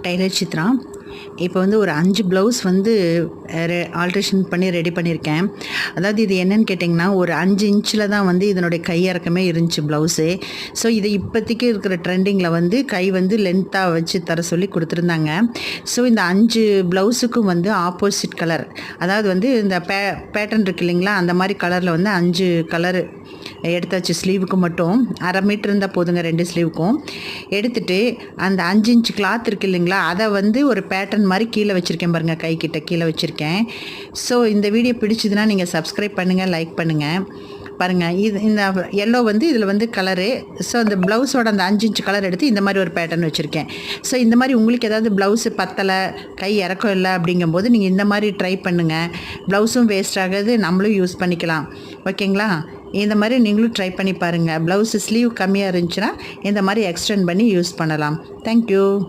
Tailor Chitra. இப்போ வந்து ஒரு 5 ப்ளவுஸ் வந்து ஆல்ட்ரேஷன் பண்ணி ரெடி பண்ணியிருக்கேன். அதாவது இது என்னன்னு கேட்டிங்கன்னா, ஒரு 5 இன்ச்சில் தான் வந்து இதனுடைய கை இறக்கமே இருந்துச்சு ப்ளவுஸு. ஸோ இது இப்போதைக்கு இருக்கிற ட்ரெண்டிங்கில் வந்து கை வந்து லென்த்தாக வச்சு தர சொல்லி கொடுத்துருந்தாங்க. ஸோ இந்த 5 ப்ளவுஸுக்கும் வந்து ஆப்போசிட் கலர், அதாவது வந்து இந்த பேட்டர்ன் இருக்கு இல்லைங்களா, அந்த மாதிரி கலரில் வந்து 5 கலர் எடுத்தாச்சு. ஸ்லீவுக்கு மட்டும் 1/2 மீட்டர் இருந்தால் போதுங்க 2 ஸ்லீவுக்கும். எடுத்துகிட்டு அந்த 5 இன்ச் கிளாத் இருக்குது இல்லைங்களா, அதை வந்து ஒரு பேட்டர்ன் மாதிரி கீழே வச்சுருக்கேன் பாருங்கள், கை கிட்ட கீழே வச்சுருக்கேன். ஸோ இந்த வீடியோ பிடிச்சதுன்னா நீங்கள் சப்ஸ்கிரைப் பண்ணுங்கள், லைக் பண்ணுங்கள். பாருங்கள், இந்த எல்லோ வந்து இதில் வந்து கலரு. ஸோ அந்த ப்ளவுஸோட அந்த 5 இன்ச் கலர் எடுத்து இந்த மாதிரி ஒரு பேட்டர்ன் வச்சுருக்கேன். ஸோ இந்த மாதிரி உங்களுக்கு ஏதாவது ப்ளவுஸு பத்தலை, கை இறக்கம் இல்லை அப்படிங்கும்போது நீங்கள் இந்த மாதிரி ட்ரை பண்ணுங்கள். ப்ளவுஸும் வேஸ்ட் ஆகாது, நம்மளும் யூஸ் பண்ணிக்கலாம். ஓகேங்களா? இந்த மாதிரி நீங்களும் ட்ரை பண்ணி பாருங்கள். ப்ளவுஸு ஸ்லீவ் கம்மியாக இருந்துச்சுன்னா இந்த மாதிரி எக்ஸ்டெண்ட் பண்ணி யூஸ் பண்ணலாம். தேங்க்யூ.